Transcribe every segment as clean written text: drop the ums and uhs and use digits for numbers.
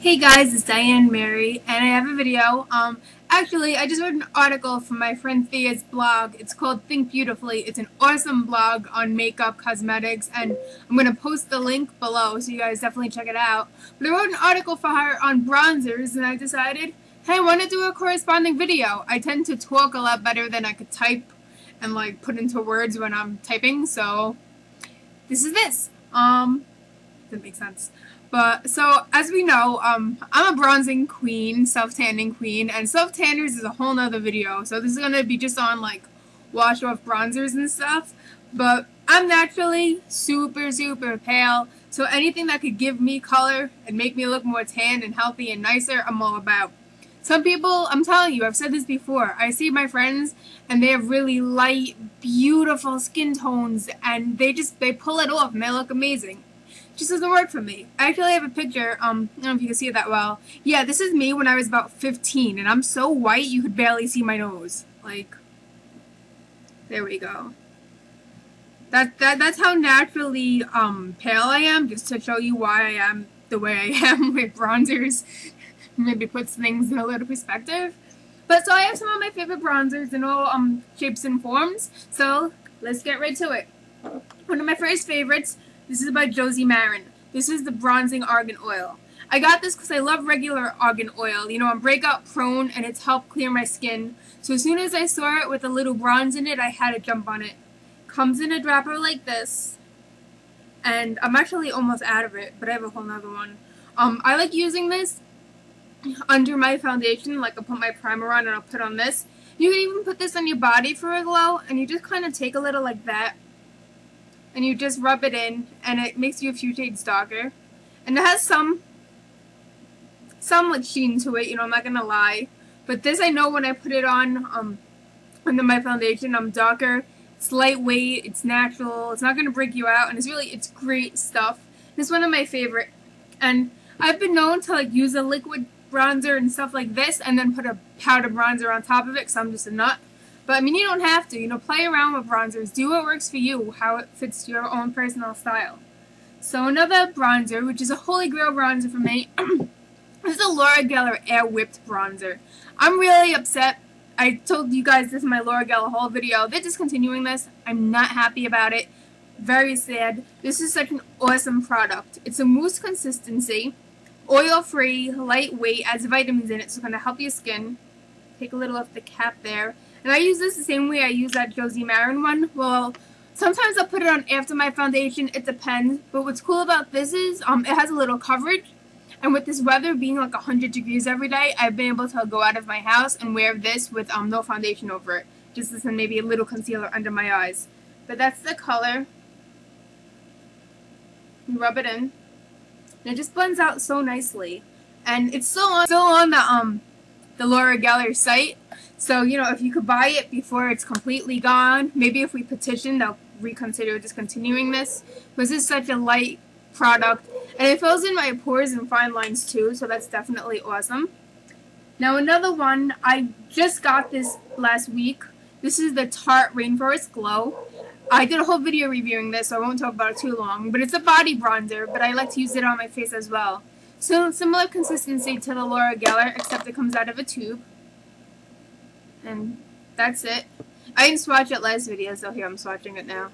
Hey guys, it's Diane Mary, and I have a video. Actually, I just read an article from my friend Thea's blog. It's called Think Beautifully. It's an awesome blog on makeup, cosmetics, and I'm going to post the link below, so you guys definitely check it out. But I wrote an article for her on bronzers, and I decided, hey, I want to do a corresponding video. I tend to talk a lot better than I could type and like put into words when I'm typing, so this is this. That makes sense. But, so, as we know, I'm a bronzing queen, self-tanning queen, and self-tanners is a whole nother video, so this is going to be just on, like, wash-off bronzers and stuff, but I'm naturally super, super pale, so anything that could give me color and make me look more tan and healthy and nicer, I'm all about. Some people, I'm telling you, I've said this before, I see my friends, and they have really light, beautiful skin tones, and they pull it off, and they look amazing. Just doesn't work for me. I actually have a picture, I don't know if you can see it that well. Yeah, this is me when I was about 15, and I'm so white you could barely see my nose. Like, there we go. That's how naturally, pale I am, just to show you why I am the way I am with bronzers. Maybe puts things in a little perspective. But, so I have some of my favorite bronzers in all, shapes and forms, so let's get right to it. One of my first favorites, this is by Josie Maran. This is the Bronzing Argan Oil. I got this because I love regular argan oil. You know, I'm breakout prone and it's helped clear my skin. So as soon as I saw it with a little bronze in it, I had to jump on it. Comes in a dropper like this. And I'm actually almost out of it, but I have a whole nother one. I like using this under my foundation. Like I'll put my primer on and I'll put on this. You can even put this on your body for a glow. And you just kind of take a little like that. And you just rub it in, and it makes you a few shades darker. And it has some like sheen to it, you know, I'm not gonna lie. But this I know when I put it on under my foundation, I'm darker. It's lightweight, it's natural, it's not gonna break you out, and it's great stuff. It's one of my favorite. And I've been known to like use a liquid bronzer and stuff like this, and then put a powder bronzer on top of it, because I'm just a nut. But, I mean, you don't have to. You know, play around with bronzers. Do what works for you, how it fits your own personal style. So, another bronzer, which is a holy grail bronzer for me, this is a Laura Geller Air Whipped Bronzer. I'm really upset. I told you guys this in my Laura Geller haul video. They're discontinuing this. I'm not happy about it. Very sad. This is such an awesome product. It's a mousse consistency, oil-free, lightweight, has vitamins in it, so it's going to help your skin. Take a little off the cap there. And I use this the same way I use that Josie Maran one. Well, sometimes I'll put it on after my foundation. It depends. But what's cool about this is it has a little coverage. And with this weather being like 100 degrees every day, I've been able to go out of my house and wear this with no foundation over it. Just as maybe a little concealer under my eyes. But that's the color. You rub it in. And it just blends out so nicely. And it's still on the Laura Geller site. So, you know, if you could buy it before it's completely gone, maybe if we petition, they'll reconsider discontinuing this. Because it's such a light product. And it fills in my pores and fine lines too, so that's definitely awesome. Now another one, I just got this last week. This is the Tarte Rainforest Glow. I did a whole video reviewing this, so I won't talk about it too long. But it's a body bronzer, but I like to use it on my face as well. So similar consistency to the Laura Geller, except it comes out of a tube. And that's it. I didn't swatch it last video, so here I'm swatching it now.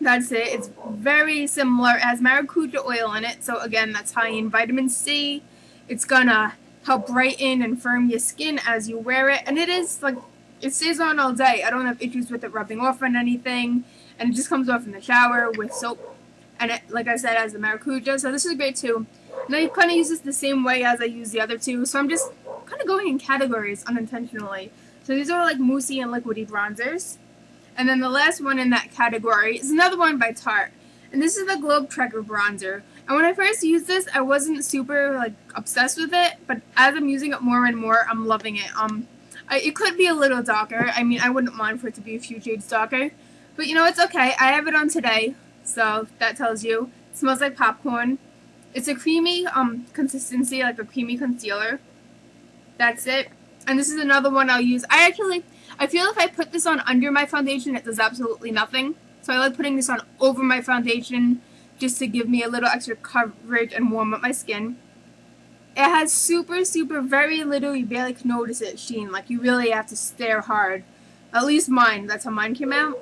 That's it. It's very similar. It has Maracuja oil in it, so again, that's high in vitamin C. It's gonna help brighten and firm your skin as you wear it, and it is like it stays on all day. I don't have issues with it rubbing off on anything, and it just comes off in the shower with soap. And it, like I said, has the Maracuja, so this is great too. And I kind of use this the same way as I use the other two, so I'm just kind of going in categories unintentionally. So these are like moussey and liquidy bronzers. And then the last one in that category is another one by Tarte. And this is the Globe Trekker bronzer. And when I first used this, I wasn't super like obsessed with it, but as I'm using it more and more, I'm loving it. It could be a little darker. I mean, I wouldn't mind for it to be a few shades darker. But you know, it's okay. I have it on today, so that tells you. It smells like popcorn. It's a creamy consistency, like a creamy concealer. That's it. And this is another one I'll use. I feel if I put this on under my foundation, it does absolutely nothing. So I like putting this on over my foundation just to give me a little extra coverage and warm up my skin. It has super, super, very little, you barely can notice it, sheen. Like, you really have to stare hard. At least mine. That's how mine came out.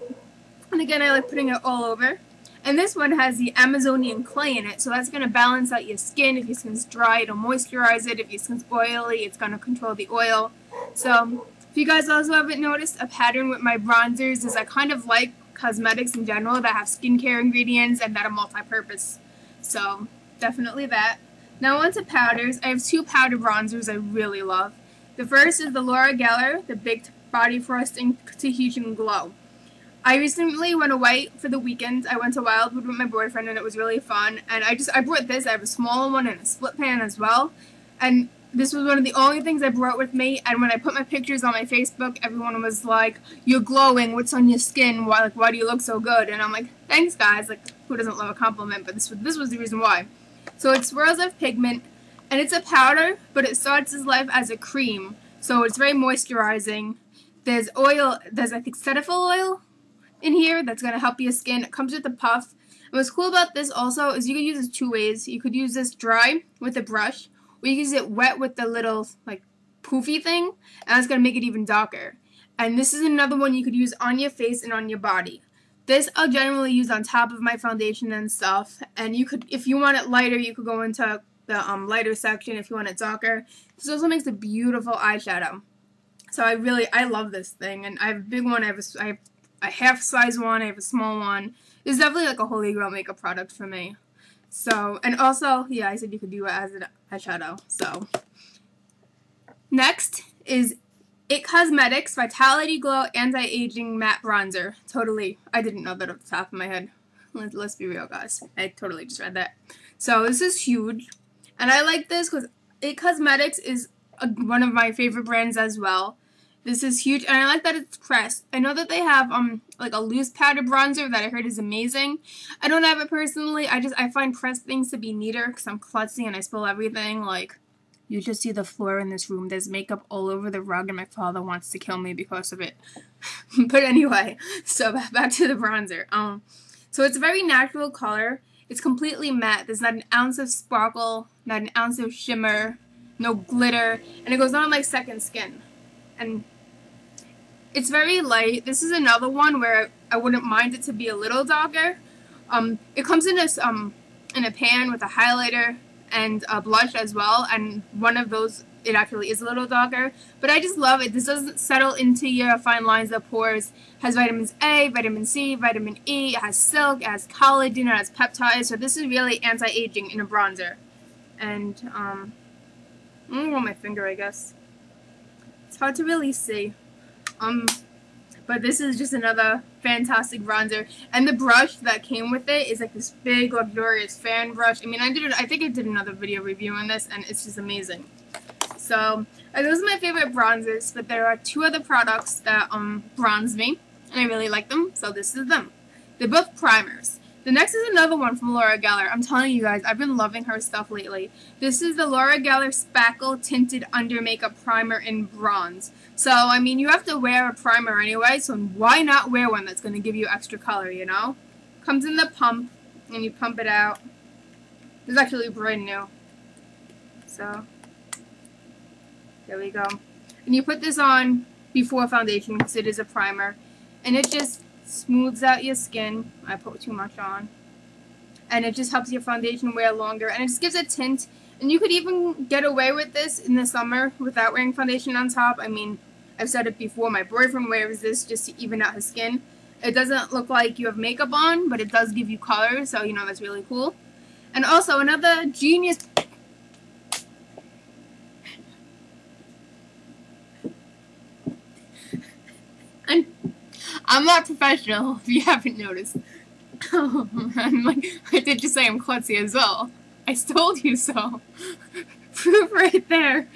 And again, I like putting it all over. And this one has the Amazonian clay in it, so that's going to balance out your skin. If your skin's dry, it'll moisturize it. If your skin's oily, it's going to control the oil. So, if you guys also haven't noticed, a pattern with my bronzers is I kind of like cosmetics in general that have skincare ingredients and that are multi-purpose. So, definitely that. Now on to powders. I have two powder bronzers I really love. The first is the Laura Geller, the Baked Body Frosting Tahitian Glow. I recently went away for the weekend. I went to Wildwood with my boyfriend and it was really fun. And I brought this. I have a smaller one and a split pan as well. And this was one of the only things I brought with me. And when I put my pictures on my Facebook, everyone was like, "You're glowing. What's on your skin? Why do you look so good?" And I'm like, "Thanks, guys." Like, who doesn't love a compliment? But this was the reason why. So it swirls of pigment, and it's a powder, but it starts its life as a cream. So it's very moisturizing. There's oil. There's, I think, Cetaphil oil in here that's going to help your skin. It comes with a puff. And what's cool about this also is you can use this two ways. You could use this dry with a brush, or you can use it wet with the little, like, poofy thing, and that's going to make it even darker. And this is another one you could use on your face and on your body. This I'll generally use on top of my foundation and stuff, and you could, if you want it lighter, you could go into the lighter section. If you want it darker, this also makes a beautiful eyeshadow. So I love this thing, and I have a big one, I have a half size one, I have a small one. It's definitely like a holy grail makeup product for me. So, and also, yeah, I said you could do it as an eyeshadow. So, next is It Cosmetics Vitality Glow Anti-Aging Matte Bronzer. Totally, I didn't know that off the top of my head. Let's be real, guys. I totally just read that. So this is huge. And I like this because It Cosmetics is one of my favorite brands as well. This is huge, and I like that it's pressed. I know that they have like a loose powder bronzer that I heard is amazing. I don't have it personally. I find pressed things to be neater because I'm klutzy and I spill everything. Like, you just see the floor in this room. There's makeup all over the rug, and my father wants to kill me because of it. But anyway, so back to the bronzer. So it's a very natural color. It's completely matte. There's not an ounce of sparkle, not an ounce of shimmer, no glitter, and it goes on like second skin. And it's very light. This is another one where I wouldn't mind it to be a little darker. It comes in this in a pan with a highlighter and a blush as well, and one of those, it actually is a little darker, but I just love it. This doesn't settle into your fine lines or pores. It has vitamins A, vitamin C, vitamin E, it has silk, it has collagen, it has peptides, so this is really anti-aging in a bronzer. And I'm gonna roll my finger, I guess. It's hard to really see. But this is just another fantastic bronzer. And the brush that came with it is like this big, luxurious fan brush. I mean, I think I did another video reviewing this, and it's just amazing. So, those are my favorite bronzers, but there are two other products that bronze me, and I really like them, so this is them. They're both primers. The next is another one from Laura Geller. I'm telling you guys, I've been loving her stuff lately. This is the Laura Geller Spackle Tinted Under Makeup Primer in Bronze. So, I mean, you have to wear a primer anyway, so why not wear one that's going to give you extra color, you know? Comes in the pump, and you pump it out. It's actually brand new. So, there we go. And you put this on before foundation because it is a primer. And it just smooths out your skin. I put too much on. And it just helps your foundation wear longer. And it just gives a tint. And you could even get away with this in the summer without wearing foundation on top. I mean, I've said it before, my boyfriend wears this just to even out his skin. It doesn't look like you have makeup on, but it does give you color, so you know that's really cool. And also another genius... I'm not professional, if you haven't noticed. I did just say I'm klutzy as well. I told you so. Proof right there.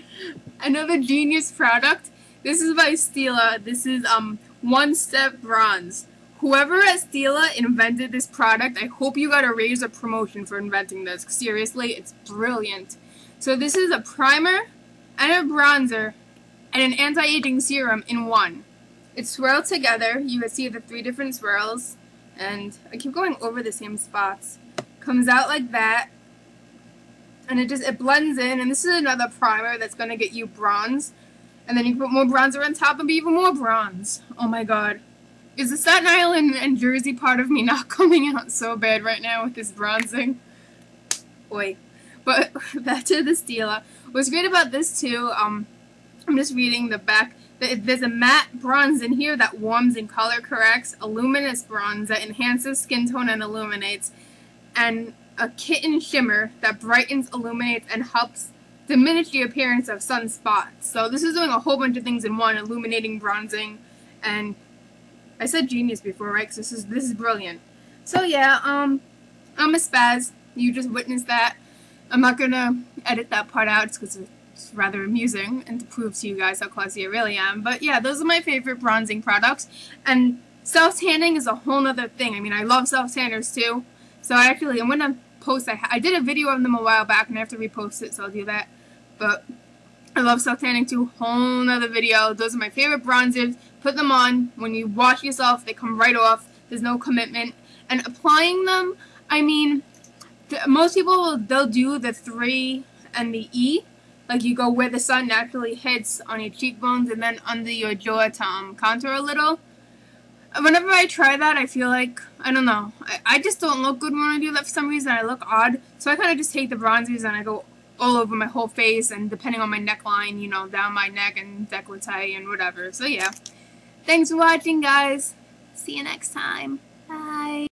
Another genius product. This is by Stila. This is One Step Bronze. Whoever at Stila invented this product, I hope you got a raise or promotion for inventing this. Seriously, it's brilliant. So this is a primer and a bronzer and an anti-aging serum in one. It's swirled together. You can see the 3 different swirls. And I keep going over the same spots. Comes out like that. And it blends in, and this is another primer that's going to get you bronze. And then you put more bronzer on top and be even more bronze. Oh my god. Is the Staten Island and Jersey part of me not coming out so bad right now with this bronzing? Boy. But back to the Stila. What's great about this too, I'm just reading the back. There's a matte bronze in here that warms and color corrects, a luminous bronze that enhances skin tone and illuminates, and a kitten shimmer that brightens, illuminates, and helps diminish the appearance of sunspots. So this is doing a whole bunch of things in one, illuminating, bronzing, and I said genius before, right? Because this is brilliant. So yeah, I'm a spaz. You just witnessed that. I'm not gonna edit that part out because it's rather amusing and to prove to you guys how classy I really am. But yeah, those are my favorite bronzing products. And self-tanning is a whole nother thing. I mean, I love self-tanners too. So I'm gonna post, I did a video of them a while back and I have to repost it, so I'll do that. But I love self-tanning too, whole nother video. Those are my favorite bronzers. Put them on. When you wash yourself, they come right off. There's no commitment. And applying them, I mean, most people, they'll do the 3 and the E. Like you go where the sun naturally hits on your cheekbones and then under your jaw to contour a little. Whenever I try that, I feel like, I don't know, I just don't look good when I do that for some reason. I look odd. So I kind of just take the bronzers and I go all over my whole face and depending on my neckline, you know, down my neck and décolleté and whatever. So yeah. Thanks for watching, guys. See you next time. Bye.